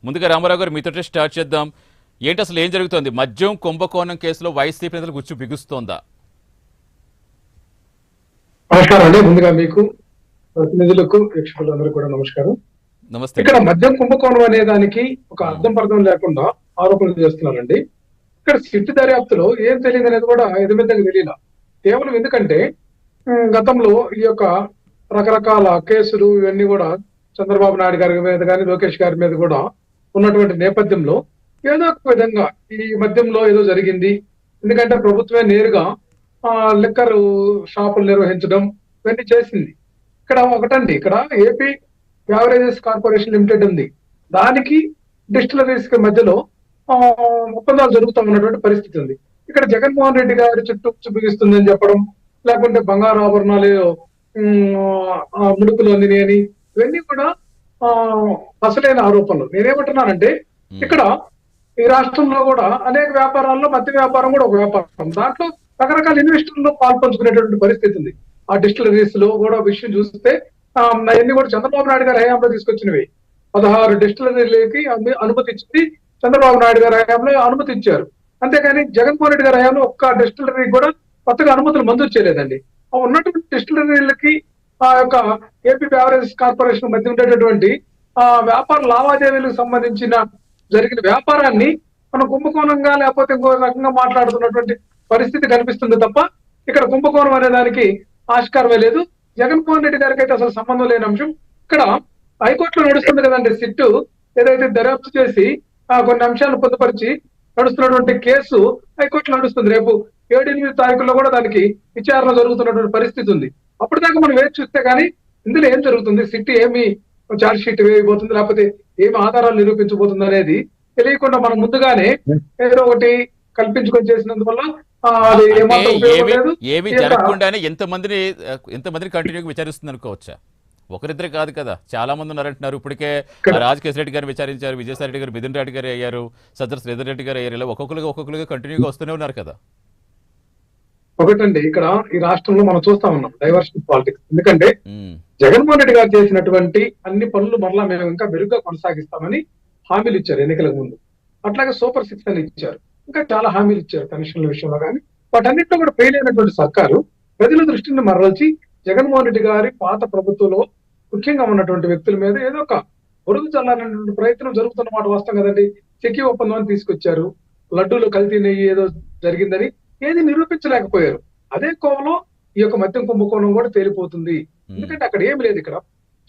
ముందుగా రామారావు గారు మీతో స్టార్ట్ చేద్దాం. ఏంటి అసలు ఏం జరుగుతోంది? మద్యం కుంభకోణం కేసులో వైసీపీ నేతలు గుచ్చు బిగుస్తోందా? నమస్కారం అండి. ముందుగా మీకు ప్రతినిధులకు వీక్షకులందరూ కూడా నమస్కారం. నమస్తే. ఇక్కడ మద్యం కుంభకోణం అనే దానికి ఒక అర్థం పర్థం లేకుండా ఆరోపణలు చేస్తున్నారండి. ఇక్కడ సిట్ దర్యాప్తులో ఏం తెలియదు అనేది కూడా ఎదుమిద్దకు తెలియదు. కేవలం ఎందుకంటే గతంలో ఈ యొక్క రకరకాల కేసులు ఇవన్నీ కూడా చంద్రబాబు నాయుడు గారి మీద కానీ లోకేష్ గారి మీద కూడా ఉన్నటువంటి నేపథ్యంలో ఏదో ఒక విధంగా ఈ మద్యంలో ఏదో జరిగింది. ఎందుకంటే ప్రభుత్వమే నేరుగా లిక్కర్ షాపులు నిర్వహించడం ఇవన్నీ చేసింది. ఇక్కడ ఒకటండి, ఇక్కడ ఏపీ బ్యావరేజెస్ కార్పొరేషన్ లిమిటెడ్ ఉంది. దానికి డిస్టిలరీస్ కి మధ్యలో ఒప్పందాలు జరుగుతూ ఉన్నటువంటి పరిస్థితి ఉంది. ఇక్కడ జగన్మోహన్ రెడ్డి గారి చుట్టూ చూపిస్తుందని చెప్పడం, లేకుంటే బంగారు ఆభరణాలు ముడుపులు అందినాయని, ఇవన్నీ కూడా అసలైన ఆరోపణలు. నేనేమంటున్నానంటే ఇక్కడ ఈ రాష్ట్రంలో కూడా అనేక వ్యాపారాల్లో మద్య వ్యాపారం కూడా ఒక వ్యాపారం. దాంట్లో రకరకాల ఇన్వెస్టర్లు పాల్పంచుకునేటువంటి పరిస్థితి ఉంది. ఆ డిస్టిలరీస్ లో కూడా విషయం చూస్తే అవన్నీ కూడా చంద్రబాబు నాయుడు గారి హయాంలో తీసుకొచ్చినవి. 16 డిస్టిలరీలకి అనుమతి ఇచ్చింది చంద్రబాబు నాయుడు గారి హయాంలో అనుమతి ఇచ్చారు. అంతేగాని జగన్మోహన్ రెడ్డి గారి హయాంలో ఒక్క డిస్టిలరీ కూడా కొత్తగా అనుమతులు మంజూరు చేయలేదండి. ఉన్నటువంటి డిస్టిలరీలకి ఆ యొక్క ఏపీ బ్యావరేజ్ కార్పొరేషన్ మధ్య ఉండేటటువంటి వ్యాపార లావాదేవీలకు సంబంధించిన జరిగిన వ్యాపారాన్ని మనం కుంభకోణంగా లేకపోతే ఇంకో రకంగా మాట్లాడుతున్నటువంటి పరిస్థితి కనిపిస్తుంది తప్ప ఇక్కడ కుంభకోణం అనే దానికి ఆస్కారమే లేదు. జగన్మోహన్ రెడ్డి గారికి అయితే అసలు సంబంధం లేని అంశం. ఇక్కడ హైకోర్టులో నడుస్తుంది కదండి సిట్టు, ఏదైతే దర్యాప్తు చేసి కొన్ని అంశాలను పొందుపరిచి నడుస్తున్నటువంటి కేసు హైకోర్టులో నడుస్తుంది. రేపు 7-8 తారీఖుల్లో కూడా దానికి విచారణ జరుగుతున్నటువంటి పరిస్థితి ఉంది. అప్పటిదాకా మనం వేచి చూస్తే కానీ ఇందులో ఏం జరుగుతుంది, సిట్టు ఏమి ఛార్జ్ షీట్ వేయబోతుంది, లేకపోతే ఏమి ఆధారాలు నిరూపించబోతుంది అనేది తెలియకుండా మనం ముందుగానే ఏదో ఒకటి కల్పించుకొని చేసినందువల్ల అది ఏమి జరగకుండానే ఎంతమందిని కంటిన్యూగా విచారిస్తుంది అనుకోవచ్చా? ఒకరిద్దరు కాదు కదా, చాలా మంది ఉన్నారంటున్నారు. ఇప్పటికే రాజకేశ్ రెడ్డి గారిని విచారించారు, విజయసాయి రెడ్డి గారు, మిథున్ రెడ్డి గారు అయ్యారు, సజ్జల శ్రీధర్ రెడ్డి గారు అయ్యారు. ఇలా ఒక్కొక్కరుగా కంటిన్యూగా వస్తూనే ఉన్నారు కదా. ఒకటండి, ఇక్కడ ఈ రాష్ట్రంలో మనం చూస్తా ఉన్నాం డైవర్షన్ పాలిటిక్స్. ఎందుకంటే జగన్మోహన్ రెడ్డి గారు చేసినటువంటి అన్ని పనులు మరలా మేము ఇంకా మెరుగ్గా కొనసాగిస్తామని హామీలు ఇచ్చారు ఎన్నికలకు ముందు. అట్లాగే సూపర్ 6 అని ఇచ్చారు, ఇంకా చాలా హామీలు ఇచ్చారు కమిషన్ల విషయంలో. కానీ వాటన్నింటిలో కూడా ఫెయిల్ అయినటువంటి సర్కారు ప్రజల దృష్టిని మరల్చి జగన్మోహన్ రెడ్డి గారి పాత ప్రభుత్వంలో ముఖ్యంగా ఉన్నటువంటి వ్యక్తుల మీద ఏదో ఒక ఒరుగు చల్లాలనేటువంటి ప్రయత్నం జరుగుతున్న మాట వాస్తవం కదండి. చెక్కి ఒప్పందాన్ని తీసుకొచ్చారు, లడ్డూలు కల్తీ నెయ్యి ఏదో జరిగిందని ఏది నిరూపించలేకపోయారు. అదే కోవలో ఈ యొక్క మద్యం కుంభకోణం కూడా తేలిపోతుంది. ఎందుకంటే అక్కడ ఏమి లేదు, ఇక్కడ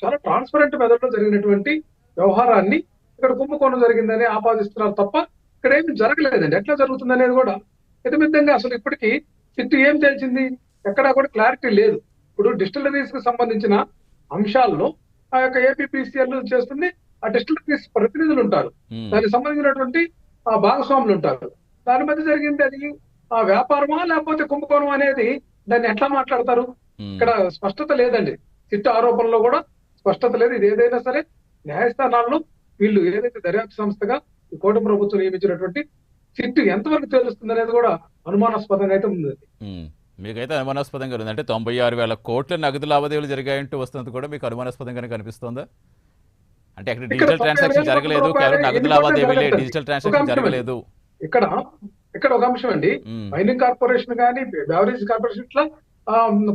చాలా ట్రాన్స్పరెంట్ మెథడ్ లో జరిగినటువంటి వ్యవహారాన్ని ఇక్కడ కుంభకోణం జరిగిందని ఆపాదిస్తున్నారు తప్ప ఇక్కడ ఏమి జరగలేదండి. ఎట్లా జరుగుతుంది అనేది కూడా ఇతమిద్దంగా అసలు ఇప్పటికీ సిట్టు ఏం తెలిసింది ఎక్కడా కూడా క్లారిటీ లేదు. ఇప్పుడు డిస్టిలరీస్ కి సంబంధించిన అంశాల్లో ఆ యొక్క ఏపీపీసీఎల్ చేస్తుంది, ఆ డిస్టిలరీస్ ప్రతినిధులు ఉంటారు, దానికి సంబంధించినటువంటి భాగస్వాములు ఉంటారు. దాని మధ్య జరిగింది అది ఆ వ్యాపారమా లేకపోతే కుంభకోణం అనేది దాన్ని ఎట్లా మాట్లాడతారు? ఇక్కడ స్పష్టత లేదండి. సిట్టు ఆరోపణలో కూడా స్పష్టత లేదు. ఇది ఏదైనా సరే న్యాయస్థానాల్లో వీళ్ళు ఏదైతే దర్యాప్తు సంస్థగా ఈ కూటమి ప్రభుత్వం నియమించినటువంటి సిట్టు ఎంతవరకు తెలుస్తుంది అనేది కూడా అనుమానాస్పదంగా అయితే ఉంది. మీకైతే అనుమానాస్పదంగా ఉంది. అంటే 96,000 కోట్ల నగదు లావాదేవీలు జరిగాయంటూ వస్తున్నది కూడా మీకు అనుమానాస్పదంగానే కనిపిస్తోందా? అంటే అక్కడ డిజిటల్ ట్రాన్సాక్షన్ జరగలేదు, కేవలం నగదు లావాదేవీలే, డిజిటల్ ట్రాన్సాక్షన్ జరగలేదు. ఇక్కడ ఒక అంశం అండి, మైనింగ్ కార్పొరేషన్ కానీ బ్యావరేజ్ కార్పొరేషన్ ఇట్లా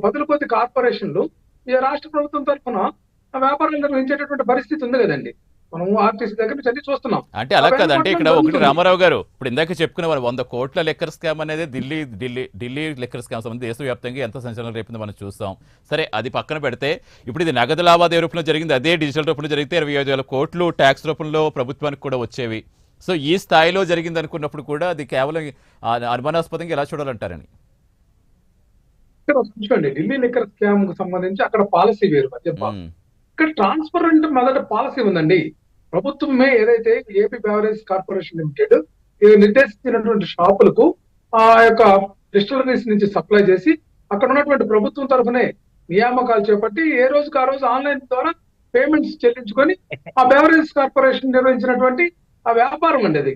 10 కొద్ది కార్పొరేషన్లు ఈ రాష్ట్ర ప్రభుత్వం తరఫున వ్యాపారాలు నిర్వహించేటటువంటి పరిస్థితి ఉంది కదండి. మనం ఆర్టీసీ దగ్గర నుంచి అన్ని చూస్తున్నాం. అంటే అలా కాదు, అంటే ఇక్కడ ఒకటి రామారావు గారు ఇప్పుడు ఇందాక చెప్పుకునే 100 కోట్ల లెక్కర్ స్కామ్ అనేది ఢిల్లీ లెక్కర్ స్కామ్ సంబంధించి దేశవ్యాప్తంగా ఎంత సంచలనం రేపిందో మనం చూస్తాం. సరే, అది పక్కన పెడితే ఇప్పుడు ఇది నగదు లావాదేవీ రూపంలో జరిగింది, అదే డిజిటల్ రూపంలో జరిగితే 25,000 కోట్లు ట్యాక్స్ రూపంలో ప్రభుత్వానికి కూడా వచ్చేవి. సో ఈ స్థాయిలో జరిగింది అనుకున్నప్పుడు కూడా అది కేవలం అనుమానాస్పదంగా ఎలా చూడాలంటారని? చూడండి, ఢిల్లీ లిక్కర్ స్కామ్ కు సంబంధించి అక్కడ పాలసీ వేరు, ఇక్కడ ట్రాన్స్పరెంట్ మొదటి పాలసీ ఉందండి. ప్రభుత్వమే ఏదైతే ఏపీ బ్యావరేజ్ కార్పొరేషన్ లిమిటెడ్ నిర్దేశించినటువంటి షాపులకు ఆ యొక్క డిస్టిలరీస్ నుంచి సప్లై చేసి అక్కడ ఉన్నటువంటి ప్రభుత్వం తరఫునే నియామకాలు చేపట్టి ఏ రోజుకి ఆ రోజు ఆన్లైన్ ద్వారా పేమెంట్స్ చెల్లించుకొని ఆ బ్యావరేజ్ కార్పొరేషన్ నిర్వహించినటువంటి ఆ వ్యాపారం అండి అది.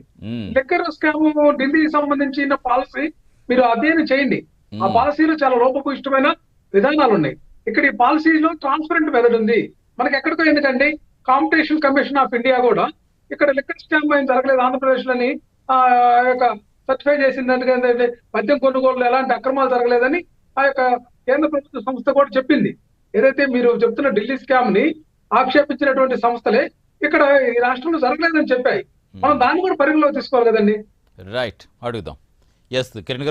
లిక్కర్ స్కామ్ ఢిల్లీకి సంబంధించిన పాలసీ మీరు అధ్యయనం చేయండి. ఆ పాలసీలో చాలా లోపభూయిష్టమైన విధానాలు ఉన్నాయి. ఇక్కడ ఈ పాలసీలో ట్రాన్స్పరెంట్ మెథడ్ ఉంది. మనకి ఎక్కడికో ఎందుకండి, కాంపిటీషన్ కమిషన్ ఆఫ్ ఇండియా కూడా ఇక్కడ లిక్కర్ స్కామ్ ఏం జరగలేదు ఆంధ్రప్రదేశ్ లోని ఆ యొక్క సర్టిఫై చేసింది ఎందుకంటే మద్యం కొనుగోలు ఎలాంటి అక్రమాలు జరగలేదని ఆ యొక్క కేంద్ర ప్రభుత్వ సంస్థ కూడా చెప్పింది. ఏదైతే మీరు చెప్తున్న ఢిల్లీ స్కామ్ ని ఆక్షేపించినటువంటి సంస్థలే ఇక్కడ ఈ రాష్ట్రంలో జరగలేదని చెప్పాయి. మనం దాన్ని కూడా పరిగణలో తీసుకోవాలి కదండి. రైట్, అడుగుదాం. ఎస్ కిరణ్ గారు.